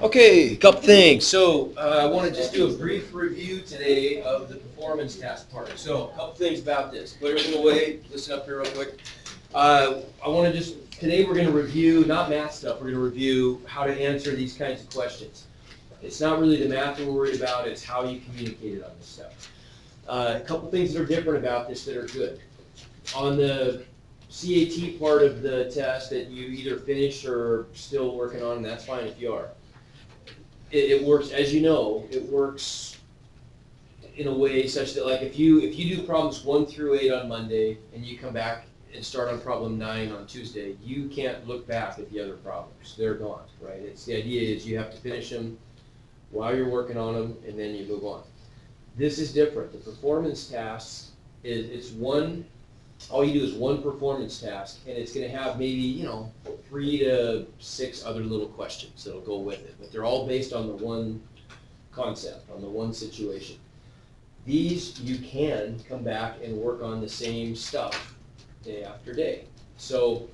Okay, a couple things. So I want to just do a brief review today of the performance task part. So a couple things about this. Put everything away. Listen up here real quick. I want to today we're going to review, not math stuff, we're going to review how to answer these kinds of questions. It's not really the math we're worried about, it's how you communicate on this stuff. A couple things that are different about this that are good. On the CAT part of the test that you either finished or still working on, and that's fine if you are. It works, as you know, it works in a way such that, like, if you do problems 1 through 8 on Monday and you come back and start on problem 9 on Tuesday, you can't look back at the other problems. They're gone, right? It's the idea is you have to finish them while you're working on them and then you move on. This is different. The performance tasks all you do is one performance task, and it's going to have maybe 3 to 6 other little questions that'll go with it, but they're all based on the one concept, on the one situation. These you can come back and work on the same stuff day after day. So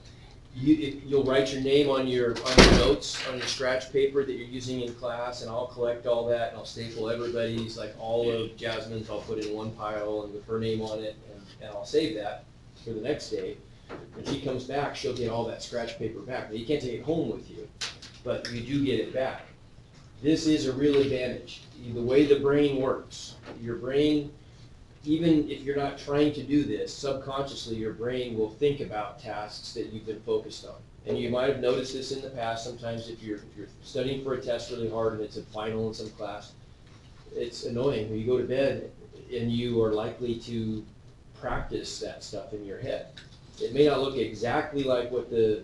you'll write your name on your notes on your scratch paper that you're using in class, and I'll collect all that and I'll staple everybody's, like all of Jasmine's, I'll put in one pile and with her name on it, and I'll save that for the next day. When she comes back, she'll get all that scratch paper back. Now, you can't take it home with you, but you do get it back. This is a real advantage. The way the brain works, your brain, even if you're not trying to do this, subconsciously your brain will think about tasks that you've been focused on. And you might have noticed this in the past. Sometimes if you're studying for a test really hard and it's a final in some class, it's annoying when you go to bed and you are likely to practice that stuff in your head. It may not look exactly like what the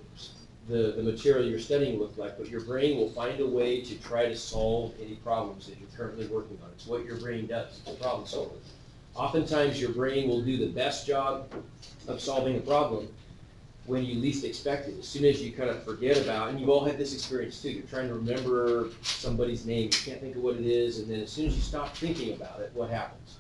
material you're studying looked like, but your brain will find a way to try to solve any problems that you're currently working on. It's what your brain does. It's a problem solver. Oftentimes your brain will do the best job of solving a problem when you least expect it. As soon as you kind of forget about, and you've all had this experience too, you're trying to remember somebody's name, you can't think of what it is, and then as soon as you stop thinking about it, what happens?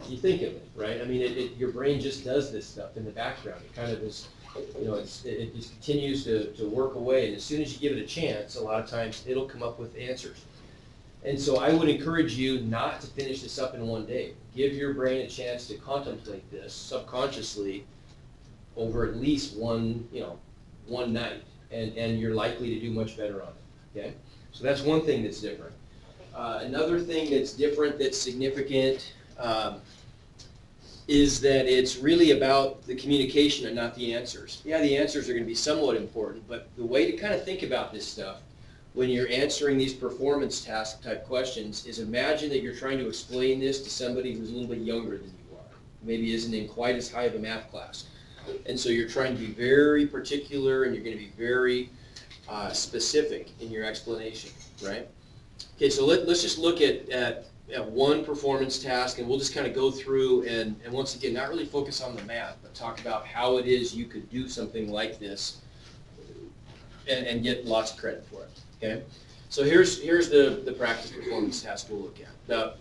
You think of it, right? I mean, your brain just does this stuff in the background. It kind of is, it just continues to work away, and as soon as you give it a chance, a lot of times it'll come up with answers. And so I would encourage you not to finish this up in one day. Give your brain a chance to contemplate this subconsciously over at least one night, and you're likely to do much better on it, okay? So that's one thing that's different. Another thing that's different, that's significant, is that it's really about the communication and not the answers. Yeah, the answers are going to be somewhat important, but the way to kind of think about this stuff when you're answering these performance task type questions is imagine that you're trying to explain this to somebody who's a little bit younger than you are, maybe isn't in quite as high of a math class. And so you're trying to be very particular and you're going to be very specific in your explanation, right? Okay, so let's just look at one performance task, and we'll just kind of go through and once again, not really focus on the math, but talk about how it is you could do something like this and get lots of credit for it, okay? So here's the practice performance task we'll look at. Now,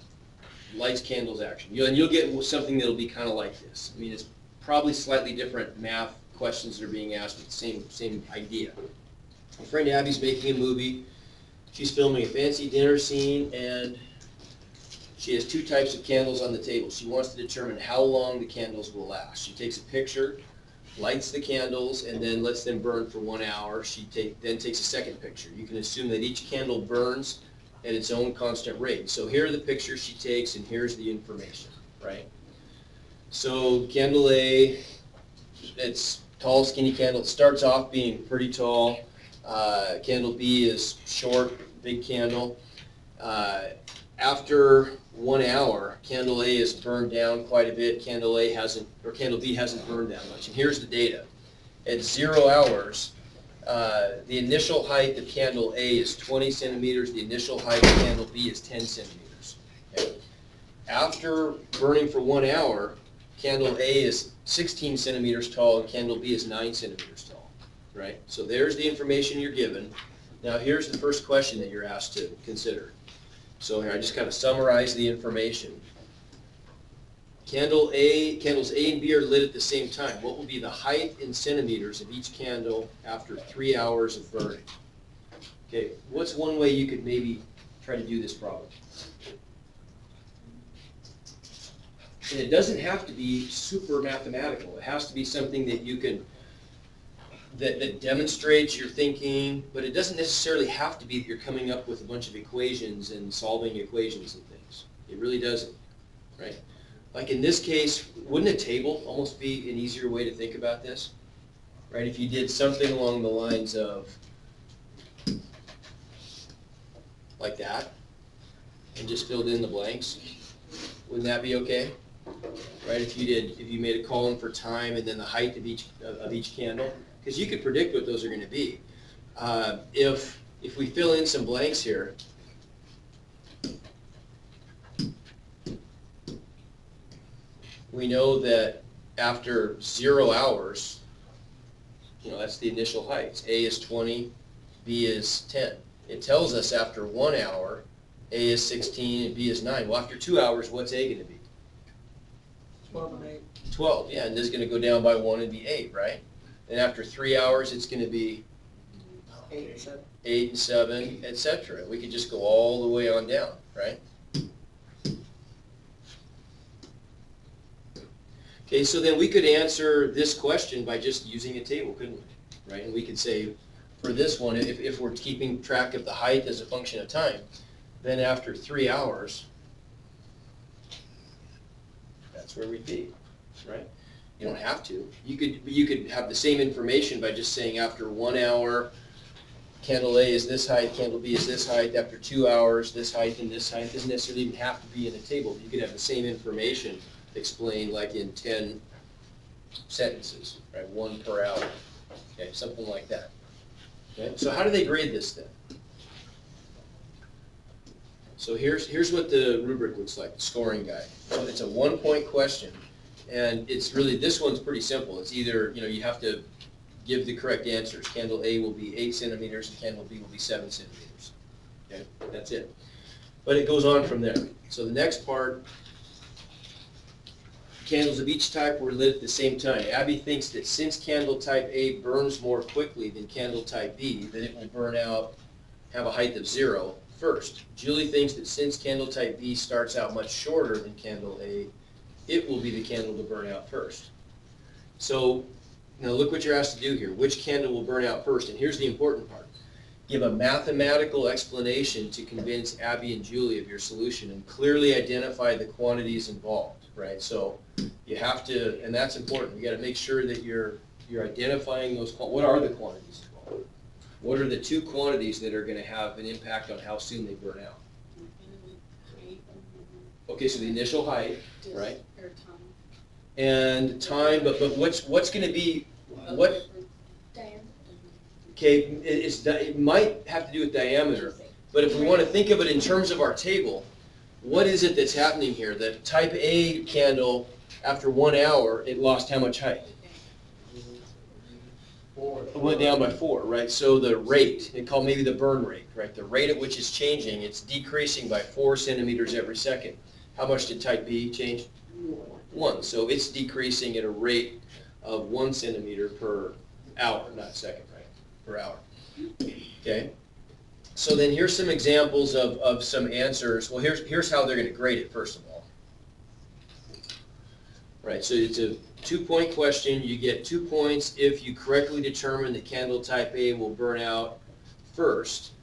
lights, candles, action. You'll get something that'll be kind of like this. I mean, it's probably slightly different math questions that are being asked, but the same idea. My friend Abby's making a movie. She's filming a fancy dinner scene, and she has 2 types of candles on the table. She wants to determine how long the candles will last. She takes a picture, lights the candles, and then lets them burn for 1 hour. She then takes a second picture. You can assume that each candle burns at its own constant rate. So here are the pictures she takes, and here's the information, right? So candle A, it's tall, skinny candle. It starts off being pretty tall. Candle B is short, big candle. After 1 hour, candle A is burned down quite a bit. Candle B hasn't burned that much. And here's the data. At 0 hours, the initial height of candle A is 20 centimeters. The initial height of candle B is 10 centimeters. Okay. After burning for 1 hour, candle A is 16 centimeters tall and candle B is 9 centimeters tall. Right? So there's the information you're given. Now here's the first question that you're asked to consider. So here I just kind of summarize the information. Candles A and B are lit at the same time. What will be the height in centimeters of each candle after 3 hours of burning? Okay, what's one way you could maybe try to do this problem? And it doesn't have to be super mathematical. It has to be something that you can, that demonstrates your thinking, but it doesn't necessarily have to be that you're coming up with a bunch of equations and solving equations and things. It really doesn't, right? Like in this case, wouldn't a table almost be an easier way to think about this? Right, if you did something along the lines of like that, and just filled in the blanks, wouldn't that be okay? Right, if you made a column for time and then the height of each candle, because you could predict what those are going to be. If we fill in some blanks here, we know that after 0 hours, that's the initial heights. A is 20, B is 10. It tells us after 1 hour, A is 16 and B is 9. Well, after 2 hours, what's A going to be? 12 and 8. 12, yeah, and this is going to go down by 1 and be 8, right? And after 3 hours, it's going to be 8 and 7. 8 and 7, etc. We could just go all the way on down, right? Okay, so then we could answer this question by just using a table, couldn't we? Right, and we could say, for this one, if we're keeping track of the height as a function of time, then after 3 hours, that's where we'd be, right? You don't have to. You could have the same information by just saying after 1 hour, candle A is this height, candle B is this height. After 2 hours, this height and this height. It doesn't necessarily even have to be in a table. You could have the same information explained like in 10 sentences, right? 1 per hour, okay, something like that. Okay, so how do they grade this then? So here's what the rubric looks like, the scoring guide. So it's a 1-point question, and it's really, this one's pretty simple. It's either, you have to give the correct answers. Candle A will be 8 centimeters, and candle B will be 7 centimeters. Okay, that's it. But it goes on from there. So the next part, candles of each type were lit at the same time. Abby thinks that since candle type A burns more quickly than candle type B, that it will burn out, have a height of 0 first. Julie thinks that since candle type B starts out much shorter than candle A, it will be the candle to burn out first. So now look what you're asked to do here. Which candle will burn out first? And here's the important part. Give a mathematical explanation to convince Abby and Julie of your solution and clearly identify the quantities involved, right? So you have to, and that's important. You got to make sure that you're identifying those. What are the quantities involved? What are the 2 quantities that are going to have an impact on how soon they burn out? Okay, so the initial height, right? And time, but what's going to be what? Okay, it might have to do with diameter, but if we want to think of it in terms of our table, what is it that's happening here? The type A candle, after 1 hour, it lost how much height? 4. It went down by 4, right? So the rate, they call maybe the burn rate, right? The rate at which it's changing, it's decreasing by 4 centimeters every second. How much did type B change? 1. So it's decreasing at a rate of 1 centimeter per hour, not second, right? Per hour. Okay? So then here's some examples of some answers. Well, here's how they're going to grade it, first of all. Right, so it's a 2-point question. You get 2 points if you correctly determine that candle type A will burn out first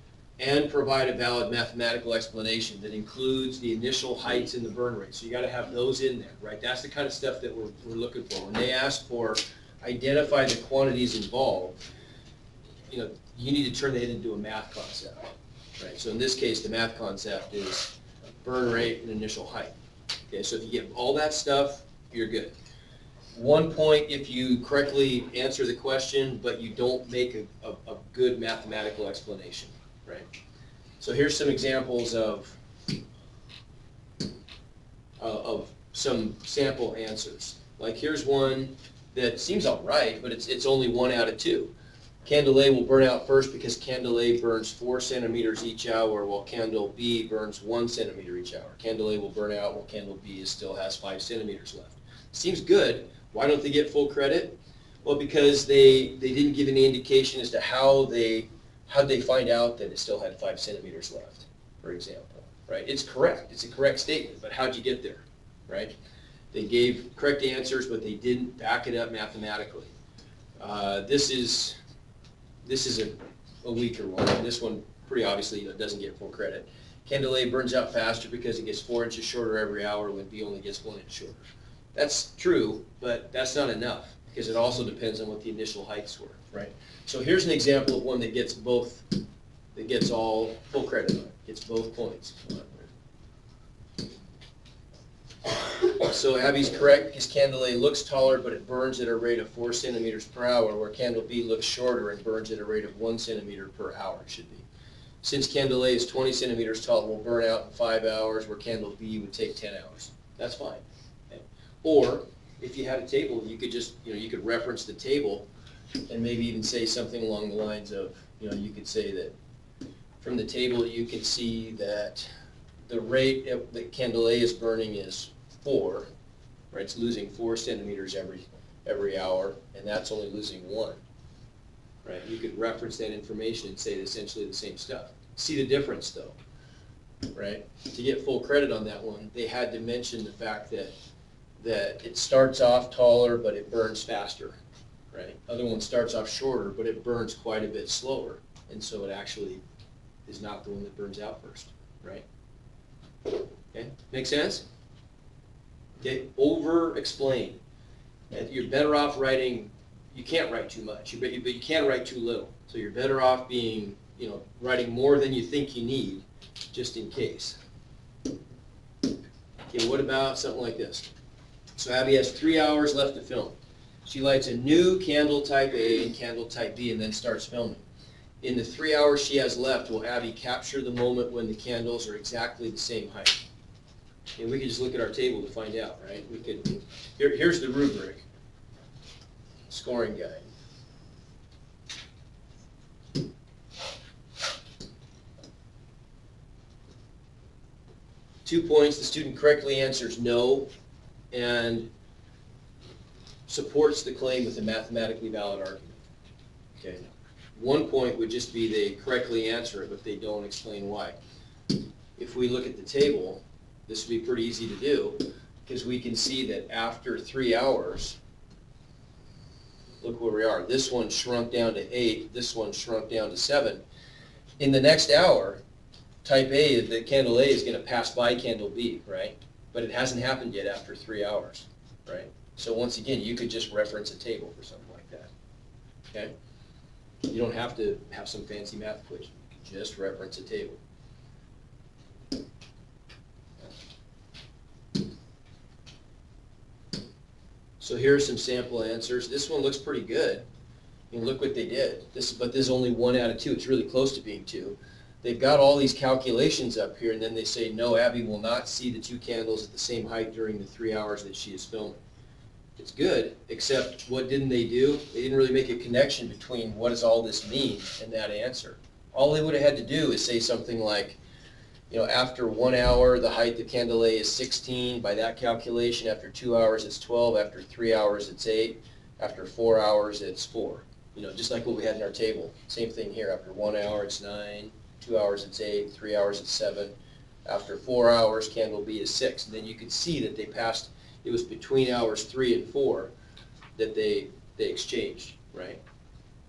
and provide a valid mathematical explanation that includes the initial heights and the burn rate. So you got to have those in there, right? That's the kind of stuff that we're looking for. When they ask for identify the quantities involved, you need to turn that into a math concept, right? So in this case, the math concept is burn rate and initial height. Okay, so if you get all that stuff, you're good. 1 point if you correctly answer the question, but you don't make a good mathematical explanation, right? So here's some examples of some sample answers. Like here's one that seems all right, but it's only 1 out of 2. Candle A will burn out first because candle A burns 4 centimeters each hour, while candle B burns 1 centimeter each hour. Candle A will burn out while candle B still has 5 centimeters left. Seems good. Why don't they get full credit? Well, because they didn't give any indication as to how they how'd they find out that it still had 5 centimeters left, for example, right? It's correct, it's a correct statement, but how'd you get there, right? They gave correct answers, but they didn't back it up mathematically. This is a weaker one, and this one pretty obviously doesn't get full credit. Candle A burns out faster because it gets 4 inches shorter every hour when B only gets 1 inch shorter. That's true, but that's not enough because it also depends on what the initial heights were, right? So here's an example of one that gets both, that gets all full credit on it, gets both points. So Abby's correct because candle A looks taller, but it burns at a rate of 4 centimeters per hour, where candle B looks shorter and burns at a rate of 1 centimeter per hour, it should be. Since candle A is 20 centimeters tall, it will burn out in 5 hours, where candle B would take 10 hours. That's fine. Okay. Or if you had a table, you could just, you could reference the table and maybe even say something along the lines of, you could say that from the table you can see that the rate that candle A is burning is 4, right? It's losing 4 centimeters every hour, and that's only losing 1. Right? You could reference that information and say essentially the same stuff. See the difference though, right? To get full credit on that one, they had to mention the fact that it starts off taller, but it burns faster, right? Other one starts off shorter, but it burns quite a bit slower, and so it actually is not the one that burns out first, right? Okay, make sense? Okay, over-explain. You're better off writing. You can't write too much, but you can't write too little. So you're better off being, writing more than you think you need, just in case. Okay, what about something like this? So Abby has 3 hours left to film. She lights a new candle type A and candle type B and then starts filming. In the 3 hours she has left, will Abby capture the moment when the candles are exactly the same height? And we could just look at our table to find out, right? We could. Here's the rubric. Scoring guide. Two points, the student correctly answers no and supports the claim with a mathematically valid argument. Okay. 1 point would just be they correctly answer it, but they don't explain why. If we look at the table, this would be pretty easy to do because we can see that after 3 hours, look where we are. This one shrunk down to 8. This one shrunk down to 7. In the next hour, type A, the candle A is going to pass by candle B, right? But it hasn't happened yet after 3 hours, right? So once again, you could just reference a table for something like that, okay? You don't have to have some fancy math equation. You can just reference a table. So here are some sample answers. This one looks pretty good. Look what they did. But this is only 1 out of 2. It's really close to being 2. They've got all these calculations up here, and then they say, no, Abby will not see the 2 candles at the same height during the 3 hours that she is filming. It's good, except what didn't they do? They didn't really make a connection between what does all this mean and that answer. All they would have had to do is say something like, after 1 hour, the height of candle A is 16. By that calculation, after 2 hours, it's 12. After 3 hours, it's 8. After 4 hours, it's 4. Just like what we had in our table. Same thing here. After 1 hour, it's 9. 2 hours, it's 8. 3 hours, it's 7. After 4 hours, candle B is 6. And then you could see that they passed, it was between hours 3 and 4 that they exchanged, right?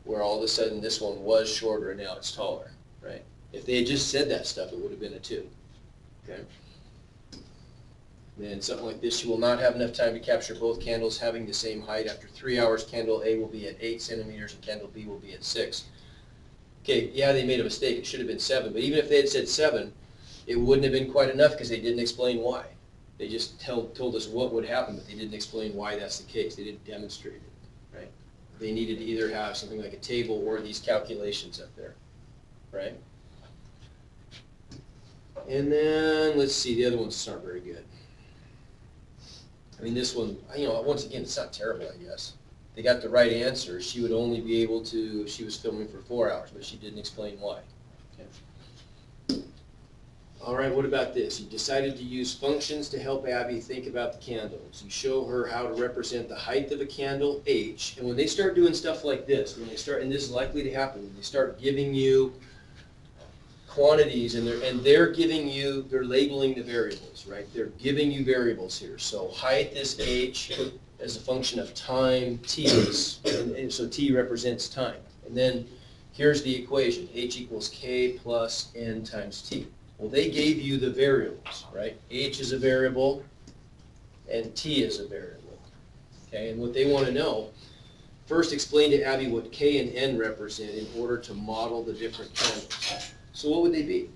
Where all of a sudden this one was shorter and now it's taller, right? If they had just said that stuff, it would have been a 2, okay? Then something like this, you will not have enough time to capture both candles having the same height. After 3 hours, candle A will be at 8 centimeters and candle B will be at 6. Okay, yeah, they made a mistake. It should have been 7. But even if they had said 7, it wouldn't have been quite enough because they didn't explain why. They just told us what would happen, but they didn't explain why that's the case. They didn't demonstrate it, right? They needed to either have something like a table or these calculations up there, right? And then, let's see, the other ones aren't very good. I mean, this one, once again, it's not terrible, I guess. They got the right answer. She would only be able to, she was filming for 4 hours, but she didn't explain why. Okay. All right, what about this? You decided to use functions to help Abby think about the candles. You show her how to represent the height of a candle, H, and when they start doing stuff like this, when they start, and this is likely to happen, when they start giving you quantities and they're giving you, they're labeling the variables, right? They're giving you variables here. So height is H as a function of time, T is, and so T represents time. And then here's the equation, H equals K plus N times T. Well, they gave you the variables, right? H is a variable and T is a variable, okay? And what they want to know, first explain to Abby what K and N represent in order to model the different candles. So what would they be?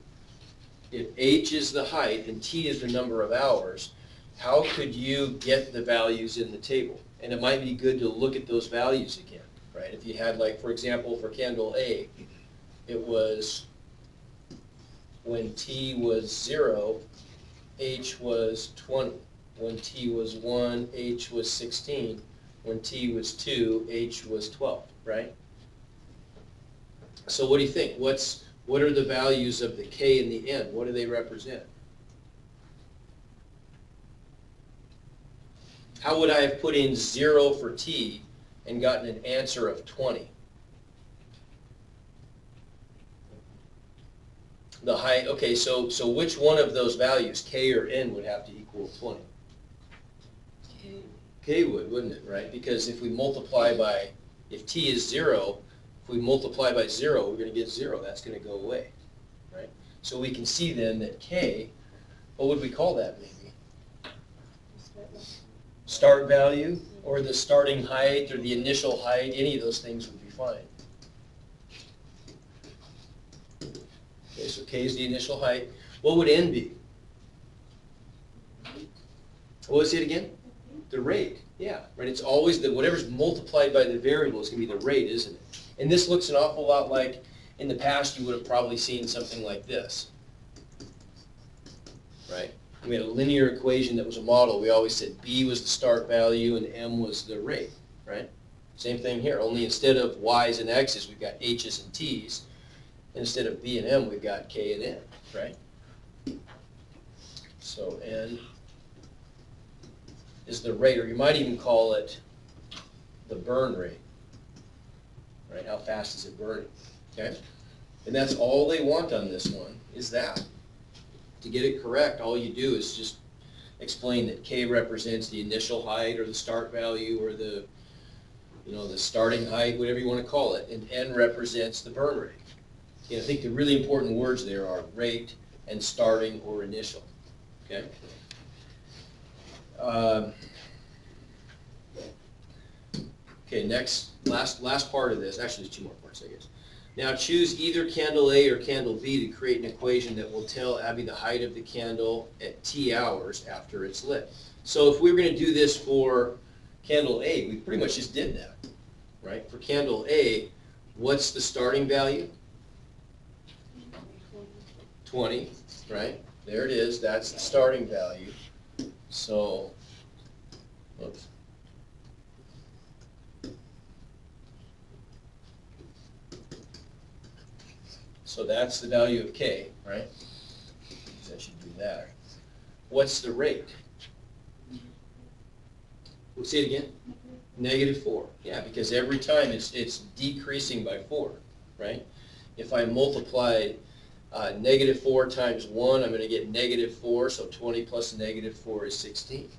If H is the height and T is the number of hours, how could you get the values in the table? And it might be good to look at those values again, right? If you had, like, for example, for candle A, it was when T was 0, H was 20. When T was 1, H was 16. When T was 2, H was 12, right? So what do you think? What are the values of the K and the N? What do they represent? How would I have put in 0 for T and gotten an answer of 20? The height, okay, so which one of those values, K or N, would have to equal 20? K would, wouldn't it, right? Because if we multiply by, if T is 0, if we multiply by 0, we're going to get 0. That's going to go away, right? So we can see then that K, what would we call that maybe? Start value, or the starting height, or the initial height, any of those things would be fine. Okay, so K is the initial height. What would N be? What was it again? The rate. Yeah, right. It's always whatever's multiplied by the variable is going to be the rate, isn't it? And this looks an awful lot like, in the past, you would have probably seen something like this, right? We had a linear equation that was a model. We always said B was the start value and M was the rate, right? Same thing here, only instead of Y's and X's, we've got H's and T's. And instead of B and M, we've got K and N, right? So N is the rate, or you might even call it the burn rate, right? How fast is it burning, okay? And that's all they want on this one, is that. To get it correct, all you do is just explain that K represents the initial height or the start value or the, the starting height, whatever you want to call it, and N represents the burn rate. And I think the really important words there are rate and starting or initial, okay? Okay, next, last part of this, actually there's two more parts, I guess. Now choose either candle A or candle B to create an equation that will tell Abby the height of the candle at T hours after it's lit. So if we were going to do this for candle A, we pretty much just did that, right? For candle A, what's the starting value? 20, right? There it is, that's the starting value. So, oops. So that's the value of K, right? So I should do that. What's the rate? We'll see it again. -4. Yeah, because every time it's decreasing by 4, right? If I multiply -4 times 1, I'm going to get -4, so 20 plus -4 is 16.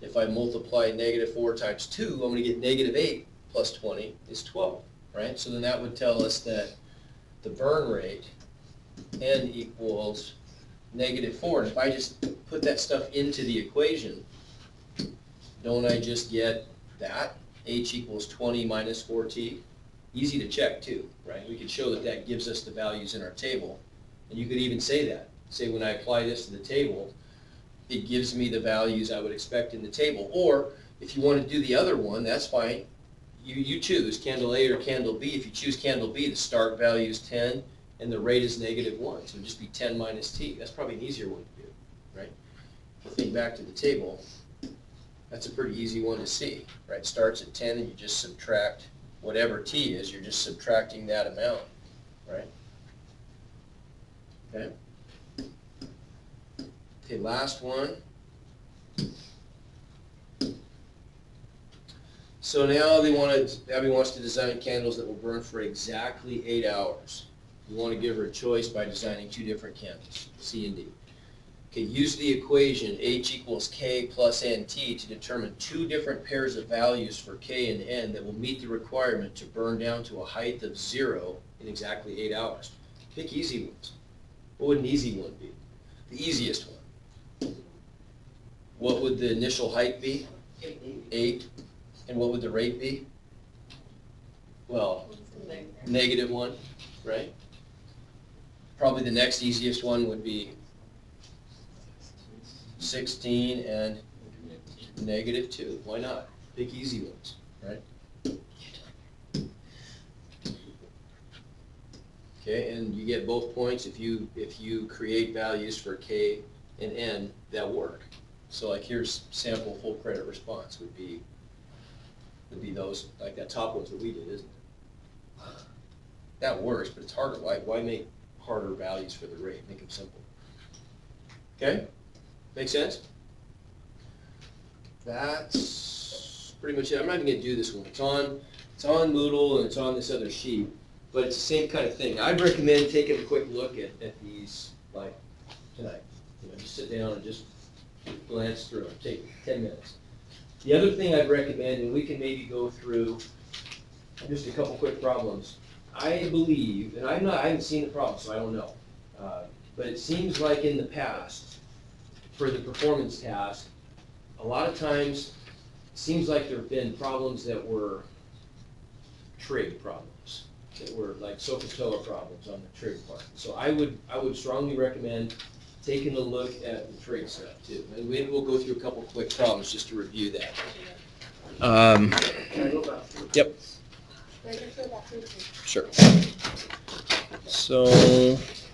If I multiply -4 times 2, I'm going to get -8 plus 20 is 12, right? So then that would tell us that the burn rate, N equals -4. And if I just put that stuff into the equation, don't I just get that? H equals 20 minus 4T. Easy to check too, right? We could show that that gives us the values in our table. And you could even say that. Say when I apply this to the table, it gives me the values I would expect in the table. Or if you want to do the other one, that's fine. You choose candle A or candle B. If you choose candle B, the start value is 10 and the rate is -1. So it'd just be 10 minus T. That's probably an easier one to do, right? If you think back to the table, that's a pretty easy one to see, right? Starts at 10 and you just subtract whatever T is, you're just subtracting that amount, right? Okay? Okay, last one. So now Abby wants to design candles that will burn for exactly 8 hours. You want to give her a choice by designing 2 different candles, C and D. Okay, use the equation H equals K plus NT to determine 2 different pairs of values for K and N that will meet the requirement to burn down to a height of 0 in exactly 8 hours. Pick easy ones. What would an easy one be? The easiest one. What would the initial height be? 8. And what would the rate be? Well, -1, right? Probably the next easiest one would be 16 and -2. Why not? Pick easy ones, right? Okay, and you get both points if you create values for K and N that work. So like here's sample full credit response would be those, like that top ones that we did, isn't it? That works, but it's harder. Why make harder values for the rate? Make them simple. Okay? Make sense? That's pretty much it. I'm not even going to do this one. It's on Moodle and it's on this other sheet, but it's the same kind of thing. I'd recommend taking a quick look at these like tonight. Just sit down and just glance through them. Take 10 minutes. The other thing I'd recommend, and we can maybe go through just a couple quick problems. I believe, and I haven't seen the problem, so I don't know, but it seems like in the past, for the performance task, a lot of times, it seems like there have been problems that were trig problems, that were like SOHCAHTOA problems on the trig part. So I would strongly recommend taking a look at the trig stuff too. And maybe we'll go through a couple quick problems just to review that. Yep. Sure. So if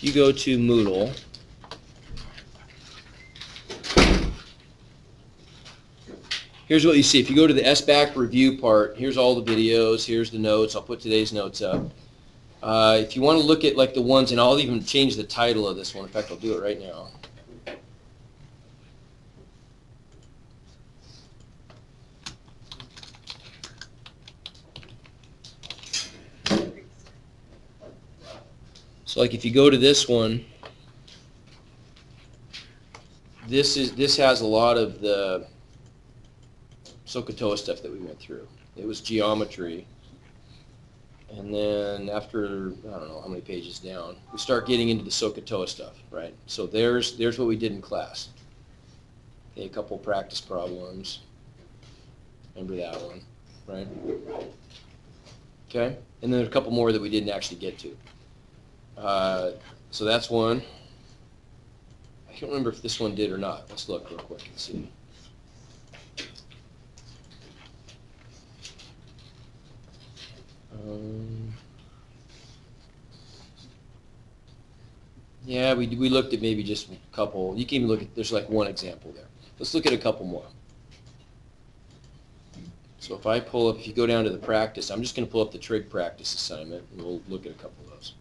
you go to Moodle, here's what you see. If you go to the SBAC review part, here's all the videos, here's the notes. I'll put today's notes up. If you want to look at like the ones, and I'll even change the title of this one. In fact, I'll do it right now. So like if you go to this one, this has a lot of the SOHCAHTOA stuff that we went through. It was geometry. And then after, I don't know how many pages down, we start getting into the SOHCAHTOA stuff, right? So there's what we did in class. Okay, a couple practice problems. Remember that one, right? Okay, and then a couple more that we didn't actually get to. So that's one. I can't remember if this one did or not. Let's look real quick and see. Yeah, we looked at maybe just a couple. You can even look at, there's like one example there. Let's look at a couple more. So if I pull up, if you go down to the practice, I'm just going to pull up the trig practice assignment, and we'll look at a couple of those.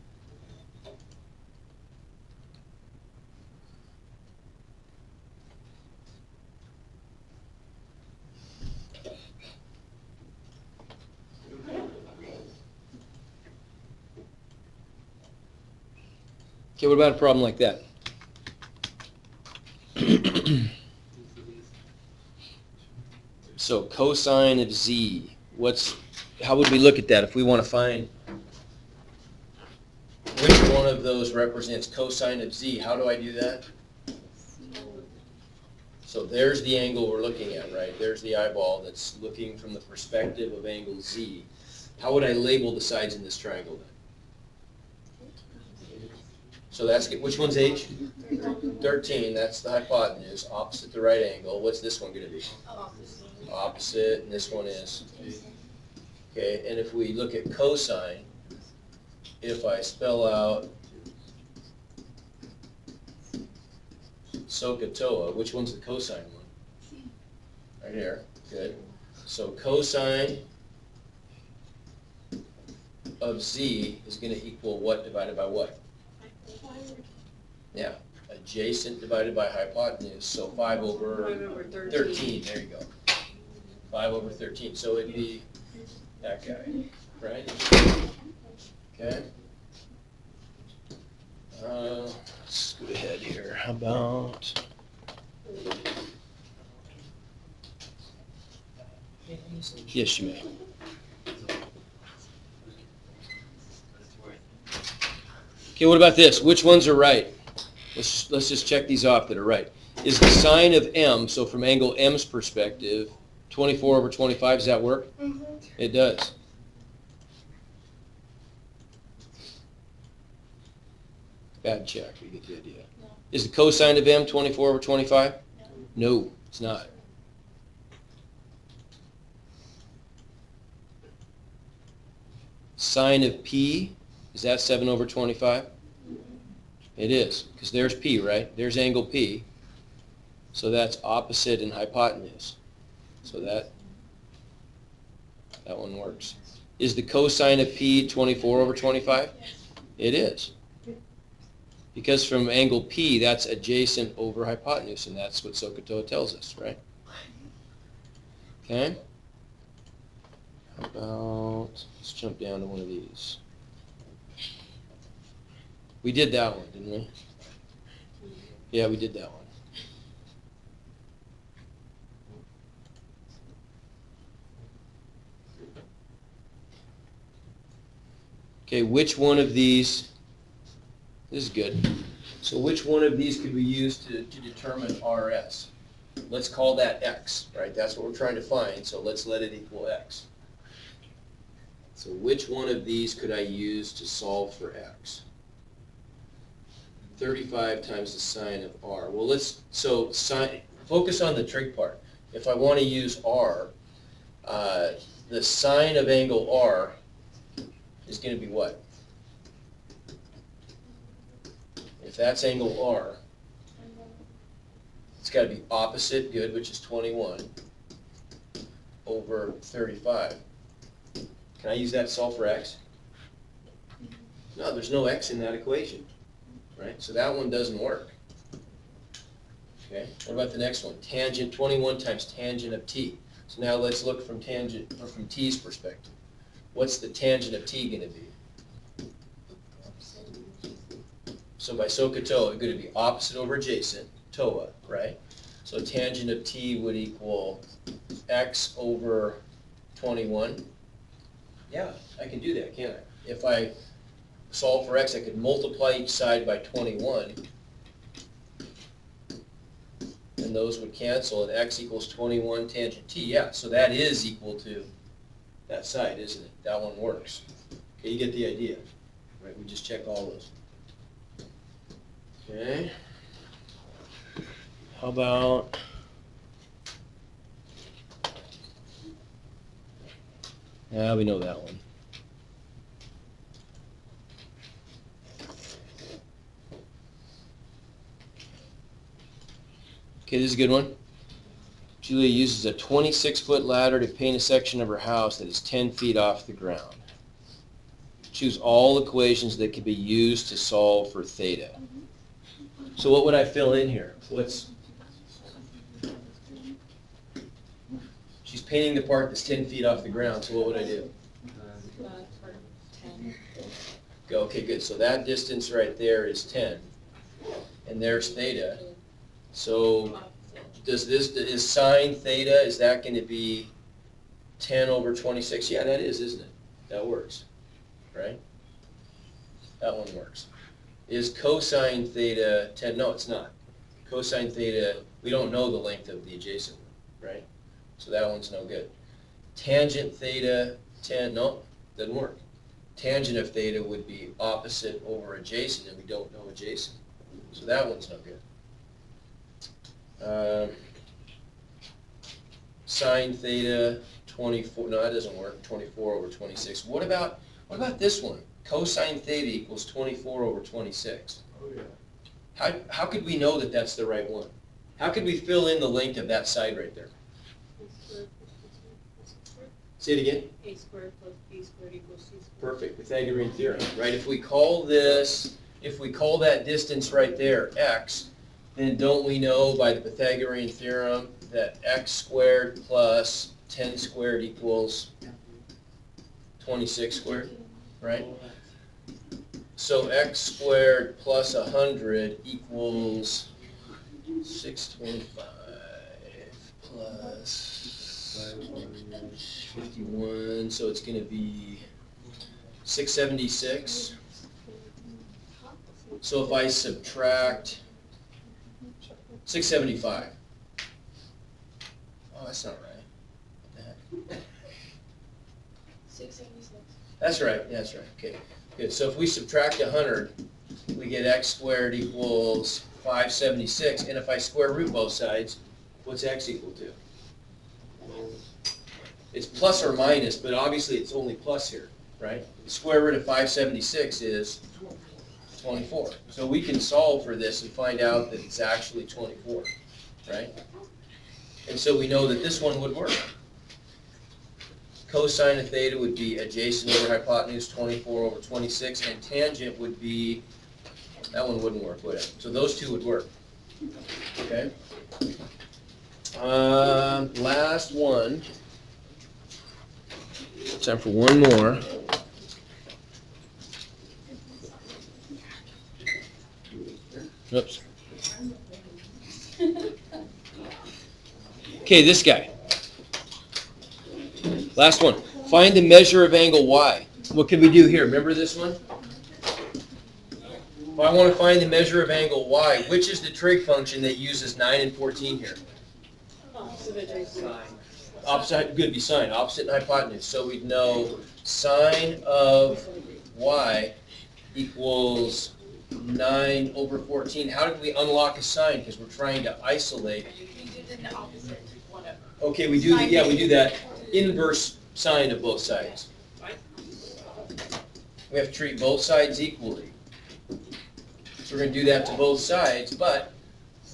Okay, what about a problem like that? So cosine of z, how would we look at that if we want to find which one of those represents cosine of z? How do I do that? So there's the angle we're looking at, right? There's the eyeball that's looking from the perspective of angle z. How would I label the sides in this triangle then? So that's, which one's h? 13, that's the hypotenuse, opposite the right angle. What's this one going to be? Opposite, and this one is? Okay, and if we look at cosine, if I spell out SOHCAHTOA, which one's the cosine one? Right here, good. So cosine of z is going to equal what divided by what? Yeah, adjacent divided by hypotenuse, so 5 over 13, there you go. 5 over 13, so it'd be that guy, right? Okay. Let's scoot ahead here. How about? Yes, you may. Okay, what about this? Which ones are right? Let's just check these off that are right. Is the sine of m, so from angle m's perspective, 24 over 25, does that work? Mm-hmm. It does. Bad check, you get the idea. No. Is the cosine of m 24 over 25? No. No, it's not. Sine of p, is that 7 over 25? It is, because there's p, right? There's angle p. So that's opposite and hypotenuse. So that one works. Is the cosine of p 24 over 25? It is. Because from angle p, that's adjacent over hypotenuse, and that's what SOHCAHTOA tells us, right? Okay. How about, let's jump down to one of these. We did that one, didn't we? Yeah, we did that one. Okay, which one of these, this is good. So which one of these could we use to determine RS? Let's call that X, right? That's what we're trying to find, so let's let it equal X. So which one of these could I use to solve for X? 35 times the sine of R. Well, focus on the trig part. If I want to use R, the sine of angle R is going to be what? If that's angle R, it's got to be opposite, good, which is 21, over 35. Can I use that to solve for X? No, there's no X in that equation, right? So that one doesn't work. Okay, what about the next one? Tangent, 21 times tangent of T. So now let's look from T's perspective. What's the tangent of T going to be? So by SOHCAHTOA, it's going to be opposite over adjacent, TOA, right? So tangent of T would equal X over 21. Yeah, I can do that, can't I? If I solve for X, I could multiply each side by 21, and those would cancel, and X equals 21 tangent T. Yeah, so that is equal to that side, isn't it? That one works. Okay, you get the idea. Right, we just check all those. Okay. How about we know that one. Okay, this is a good one. Julia uses a 26-foot ladder to paint a section of her house that is 10 feet off the ground. Choose all equations that can be used to solve for theta. So what would I fill in here? She's painting the part that's 10 feet off the ground, so what would I do? Go, okay, good. So that distance right there is 10. And there's theta. So is sine theta, is that going to be 10 over 26? Yeah, that is, isn't it? That works, right? That one works. Is cosine theta 10? No, it's not. Cosine theta, we don't know the length of the adjacent one, right? So that one's no good. Tangent theta 10, no, doesn't work. Tangent of theta would be opposite over adjacent, and we don't know adjacent. So that one's no good. Sine theta 24, no, that doesn't work. 24 over 26. What about this one? Cosine theta equals 24 over 26. Oh yeah. How could we know that that's the right one? How could we fill in the length of that side right there? Say it again. A squared plus B squared equals C squared. Perfect. Pythagorean theorem, right? If we call this if we call that distance right there x, then don't we know by the Pythagorean theorem that x squared plus 10 squared equals 26 squared, right? So x squared plus 100 equals 625 plus 51, so it's going to be 676. So if I subtract 675, oh, that's not right. What the heck? 676. That's right, that's right, okay. Good, so if we subtract 100, we get x squared equals 576, and if I square root both sides, what's x equal to? It's plus or minus, but obviously it's only plus here, right? The square root of 576 is 24. So we can solve for this and find out that it's actually 24, right? And so we know that this one would work. Cosine of theta would be adjacent over hypotenuse 24 over 26, and tangent would be, that one wouldn't work, would it? So those two would work, okay? Last one. Time for one more. Oops. Okay, this guy. Last one. Find the measure of angle y. What can we do here? Remember this one? If I want to find the measure of angle y, which is the trig function that uses 9 and 14 here? Opposite, good, be sine, opposite and hypotenuse. So we'd know sine of y equals 9 over 14. How did we unlock a sine? Because we're trying to isolate. You did it in the opposite, whatever. Okay, we do, yeah, we do that inverse sine of both sides. We have to treat both sides equally. So we're going to do that to both sides, but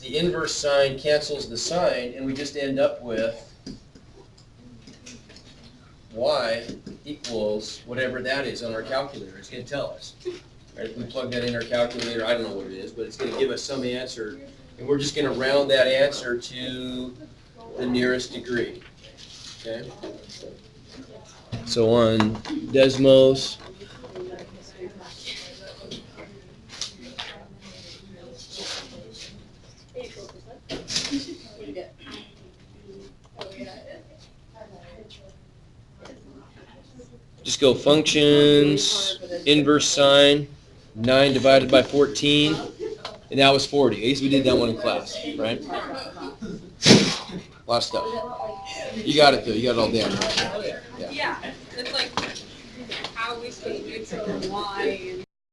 the inverse sine cancels the sine, and we just end up with y equals whatever that is on our calculator. It's going to tell us. Right? If we plug that in our calculator, I don't know what it is, but it's going to give us some answer, and we're just going to round that answer to the nearest degree. Okay? So on Desmos, just go functions, inverse sine, 9 divided by 14, and that was 40. At least we did that one in class, right? A lot of stuff. You got it though, you got it all down. Yeah, it's like how we say x and y and